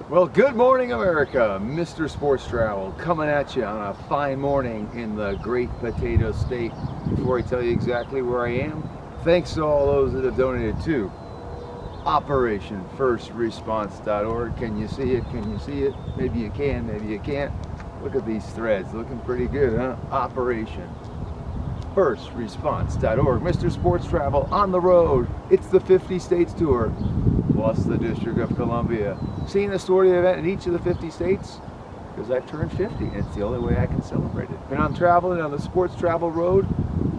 Well, good morning, America. Mr. Sports Travel coming at you on a fine morning in the great potato state. Before I tell you exactly where I am, thanks to all those that have donated to OperationFirstResponse.org. Can you see it? Can you see it? Maybe you can, maybe you can't. Look at these threads, looking pretty good, huh? OperationFirstResponse.org. Mr. Sports Travel on the road. It's the 50 states tour, plus the District of Columbia. Seeing a sporting event in each of the 50 states because I've turned 50 and it's the only way I can celebrate it. And I'm traveling on the sports travel road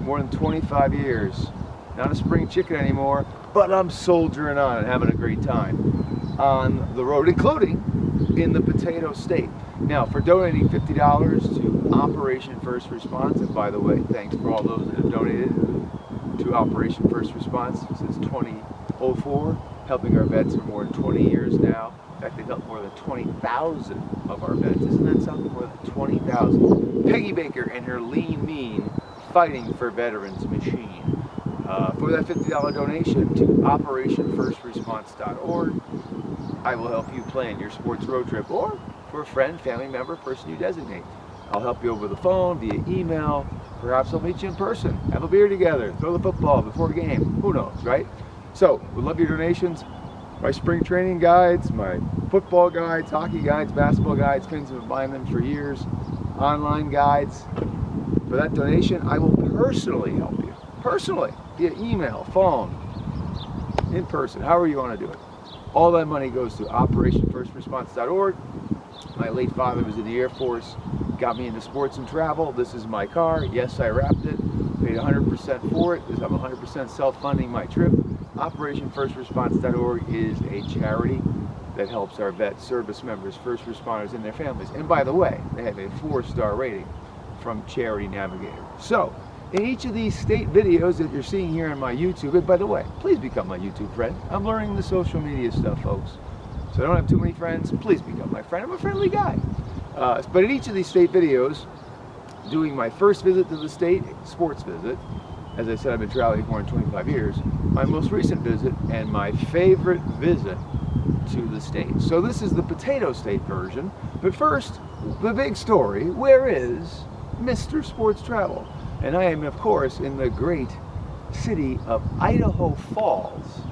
more than 25 years. Not a spring chicken anymore, but I'm soldiering on and having a great time on the road, including in the potato state. Now, for donating $50 to Operation First Response, and by the way, thanks for all those that have donated to Operation First Response since 2004, helping our vets for more than 20 years now. In fact, they've helped more than 20,000 of our vets. Isn't that something? More than 20,000. Peggy Baker and her lean, mean, fighting for veterans machine. For that $50 donation to OperationFirstResponse.org, I will help you plan your sports road trip, or for a friend, family member, person you designate. I'll help you over the phone, via email. Perhaps I'll meet you in person, have a beer together, throw the football before a game. Who knows, right? So, we love your donations. My spring training guides, my football guides, hockey guides, basketball guides, kids have been buying them for years. Online guides. For that donation, I will personally help you. Personally, via email, phone, in person, however you want to do it. All that money goes to OperationFirstResponse.org. My late father was in the Air Force, got me into sports and travel. This is my car. Yes, I wrapped it, paid 100% for it, because I'm 100% self-funding my trip. OperationFirstResponse.org is a charity that helps our vet service members, first responders, and their families. And by the way, they have a 4-star rating from Charity Navigator. So, in each of these state videos that you're seeing here on my YouTube, and by the way, please become my YouTube friend. I'm learning the social media stuff, folks. So I don't have too many friends. Please become my friend. I'm a friendly guy. But in each of these state videos, doing my first visit to the state, sports visit, as I said, I've been traveling for more than 25 years, my most recent visit, and my favorite visit to the state. So this is the potato state version. But first, the big story. Where is Mr. Sports Travel? And I am, of course, in the great city of Idaho Falls,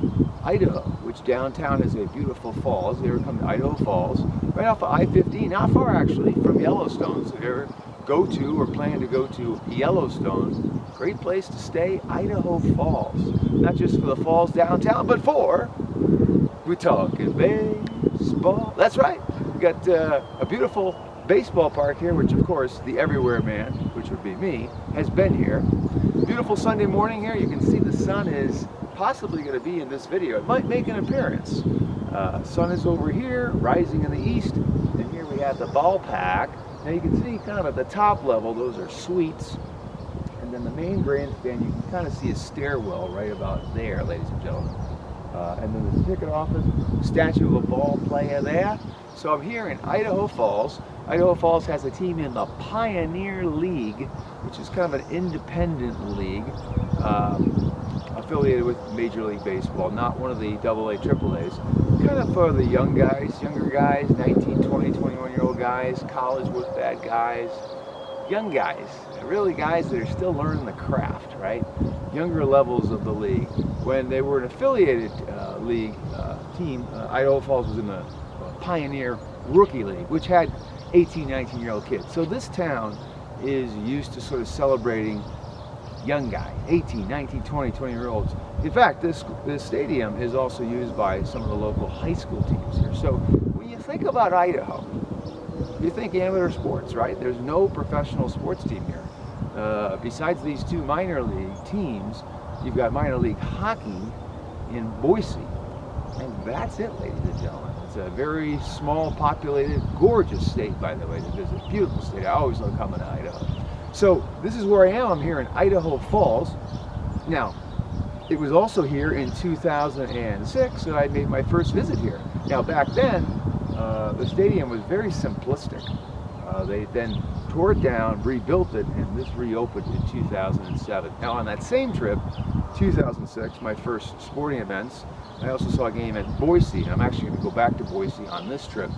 Idaho, which downtown is a beautiful falls. They ever come to Idaho Falls, right off of I-15, not far actually from Yellowstone. So if you ever go to or plan to go to Yellowstone, great place to stay, Idaho Falls. Not just for the falls downtown, but for, we're talking baseball. That's right, we got a beautiful baseball park here, which of course the everywhere man, which would be me, has been here. Beautiful Sunday morning here. You can see the sun is possibly going to be in this video. It might make an appearance. Sun is over here, rising in the east, and here we have the ballpark. Now you can see kind of at the top level, those are suites, and then the main grandstand, you can kind of see a stairwell right about there, ladies and gentlemen. And then the ticket office, statue of a ball player there. So I'm here in Idaho Falls. Idaho Falls has a team in the Pioneer League, which is kind of an independent league affiliated with Major League Baseball, not one of the AA, AAAs. Kind of for the young guys, younger guys, 19, 20, 21-year-old guys, college with bad guys, young guys, really guys that are still learning the craft, right? Younger levels of the league. When they were an affiliated league team, Idaho Falls was in the Pioneer Rookie League, which had 18, 19-year-old kids. So this town is used to sort of celebrating young guys, 18, 19, 20, 20-year-olds. In fact, this stadium is also used by some of the local high school teams here. So when you think about Idaho, you think amateur sports, right? There's no professional sports team here. Besides these two minor league teams, you've got minor league hockey in Boise. And that's it, ladies and gentlemen. It's a very small, populated, gorgeous state, by the way, to visit. Beautiful state. I always love coming to Idaho. So this is where I am. I'm here in Idaho Falls. Now, it was also here in 2006 that I made my first visit here. Now, back then, the stadium was very simplistic. They then tore it down, rebuilt it, and this reopened in 2007. Now, on that same trip, 2006, my first sporting events, I also saw a game at Boise, and I'm actually going to go back to Boise on this trip.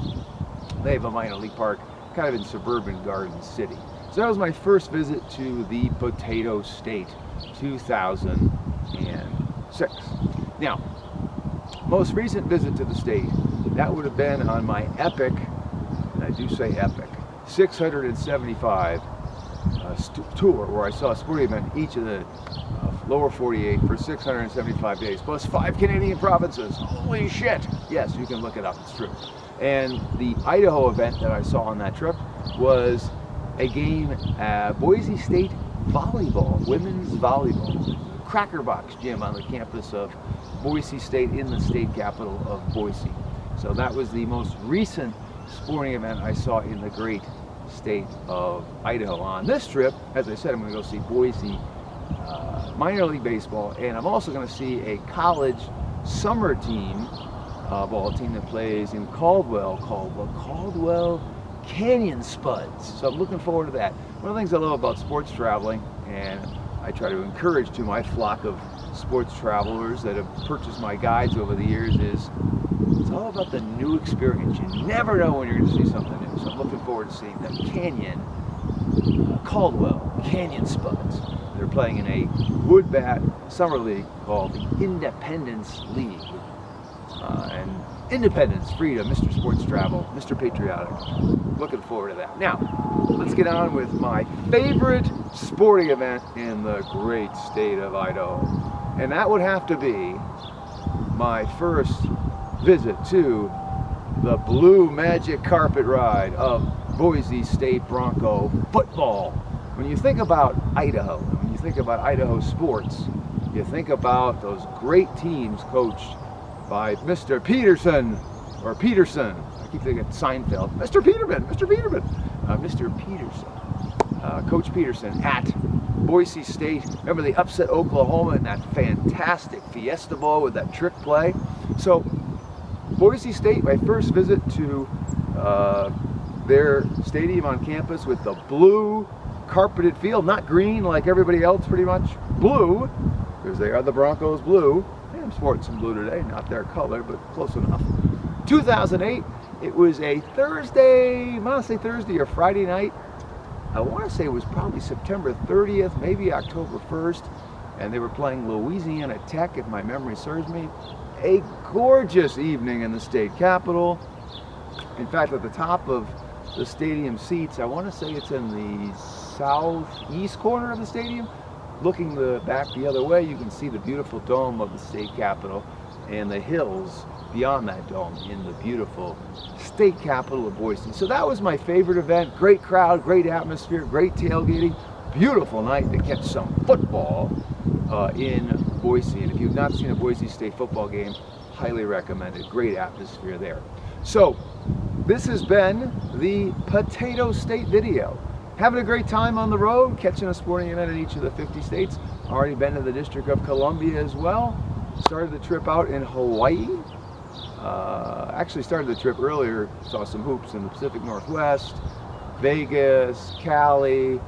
They have a minor league park kind of in suburban Garden City. So that was my first visit to the Potato State, 2006. Now, most recent visit to the state, that would have been on my epic, and I do say epic, 675 tour, where I saw a sporting event each of the lower 48 for 675 days, plus 5 Canadian provinces. Holy shit! Yes, you can look it up, it's true. And the Idaho event that I saw on that trip was a game at Boise State volleyball, women's volleyball, Cracker Box gym on the campus of Boise State in the state capital of Boise. So that was the most recent sporting event I saw in the great state of Idaho. On this trip, as I said, I'm going to go see Boise minor league baseball, and I'm also going to see a college summer team ball team that plays in Caldwell called the Caldwell Canyon Spuds. So I'm looking forward to that. One of the things I love about sports traveling, and I try to encourage to my flock of sports travelers that have purchased my guides over the years, is it's all about the new experience. You never know when you're going to see something new. So I'm looking forward to seeing the Caldwell Canyon Spuds. They're playing in a wood bat summer league called the Independence League. And independence, freedom, Mr. Sports Travel, Mr. Patriotic. Looking forward to that. Now, let's get on with my favorite sporting event in the great state of Idaho. And that would have to be my first visit to the Blue Magic Carpet Ride of Boise State Bronco football. When you think about Idaho, when you think about Idaho sports, you think about those great teams coached by Mr. Peterson, or Peterson. I keep thinking Seinfeld. Mr. Peterman, Mr. Peterman. Mr. Peterson. Coach Peterson at Boise State. Remember they upset Oklahoma in that fantastic Fiesta Bowl with that trick play? So, Boise State, my first visit to their stadium on campus with the blue carpeted field, not green like everybody else pretty much, blue, because they are the Broncos blue. I'm sporting some blue today, not their color, but close enough. 2008, it was a Thursday, I want to say Thursday or Friday night. I want to say it was probably September 30th, maybe October 1st, and they were playing Louisiana Tech, if my memory serves me. A gorgeous evening in the state capitol. In fact, at the top of the stadium seats, I want to say it's in the southeast corner of the stadium. Looking back the other way, you can see the beautiful dome of the state capitol and the hills beyond that dome in the beautiful state capital of Boise. So that was my favorite event. Great crowd, great atmosphere, great tailgating, beautiful night to catch some football in Boise. And if you've not seen a Boise State football game, highly recommend it. Great atmosphere there. So this has been the Potato State video. Having a great time on the road, catching a sporting event in each of the 50 states. Already been to the District of Columbia as well. Started the trip out in Hawaii. Actually started the trip earlier, saw some hoops in the Pacific Northwest, Vegas, Cali.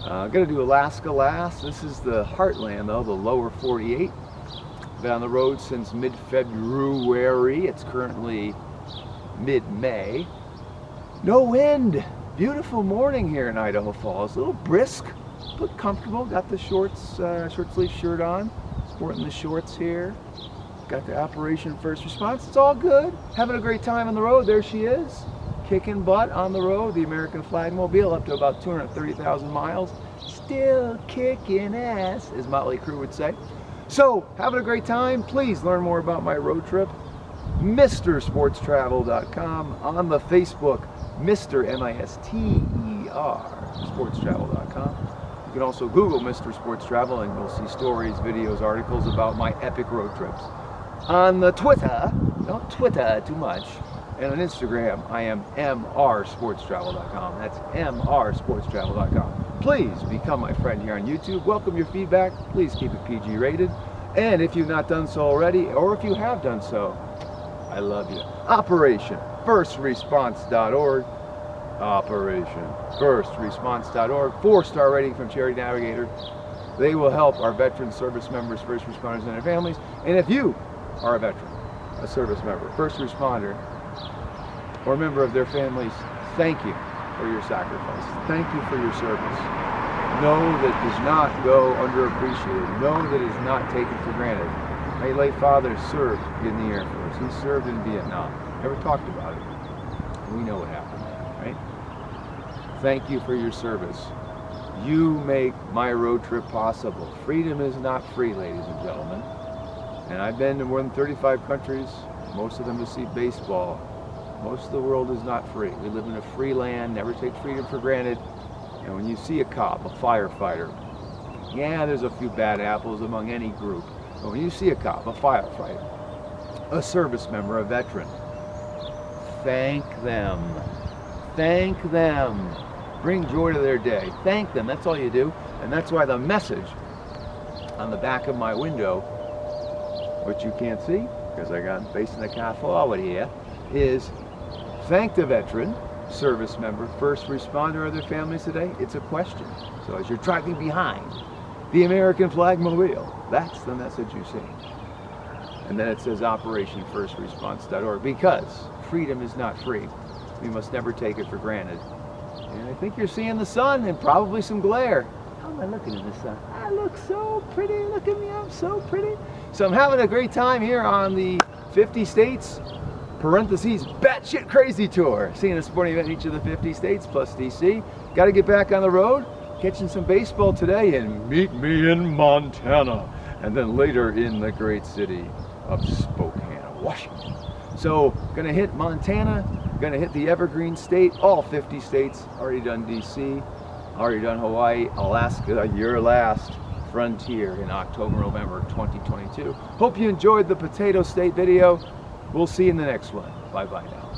Gonna do Alaska last. This is the heartland though, the lower 48. Been on the road since mid-February. It's currently mid-May. No wind. Beautiful morning here in Idaho Falls. A little brisk, but comfortable. Got the short sleeve shirt on. Sporting the shorts here. Got the Operation First Response. It's all good. Having a great time on the road. There she is. Kicking butt on the road. The American Flag Mobile up to about 230,000 miles. Still kicking ass, as Motley Crue would say. So, having a great time. Please learn more about my road trip. MrSportsTravel.com. On the Facebook, Mr. M-I-S-T-E-R, sportstravel.com. You can also Google Mr. Sports Travel and you'll see stories, videos, articles about my epic road trips. On the Twitter, don't Twitter too much, and on Instagram, I am mrsportstravel.com. That's mrsportstravel.com. Please become my friend here on YouTube. Welcome your feedback. Please keep it PG rated. And if you've not done so already, or if you have done so, I love you. OperationFirstResponse.org. OperationFirstResponse.org. 4-star rating from Charity Navigator. They will help our veteran service members, first responders, and their families. And if you are a veteran, a service member, first responder, or member of their families, thank you for your sacrifice. Thank you for your service. Know that does not go underappreciated. Know that is not taken for granted. My late father served in the Air Force. He served in Vietnam. Never talked about it. We know what happened, right? Thank you for your service. You make my road trip possible. Freedom is not free, ladies and gentlemen. And I've been to more than 35 countries, most of them to see baseball. Most of the world is not free. We live in a free land, never take freedom for granted. And when you see a cop, a firefighter, yeah, there's a few bad apples among any group. But when you see a cop, a firefighter, a service member, a veteran, thank them. Thank them. Bring joy to their day. Thank them. That's all you do. And that's why the message on the back of my window, which you can't see because I got facing the car forward here, is thank the veteran, service member, first responder, or their families today. It's a question. So as you're driving behind the American flag mobile, that's the message you see. And then it says operationfirstresponse.org, because freedom is not free. We must never take it for granted. And I think you're seeing the sun and probably some glare. How am I looking in the sun? I look so pretty. Look at me, I'm so pretty. So I'm having a great time here on the 50 states, parentheses, batshit crazy tour. Seeing a sporting event in each of the 50 states plus DC. Got to get back on the road, catching some baseball today, and meet me in Montana. And then later in the great city of Spokane, Washington. So gonna hit Montana, gonna hit the Evergreen State, all 50 states, already done DC, already done Hawaii, Alaska, your last frontier in October, November 2022. Hope you enjoyed the Potato State video. We'll see you in the next one. Bye-bye now.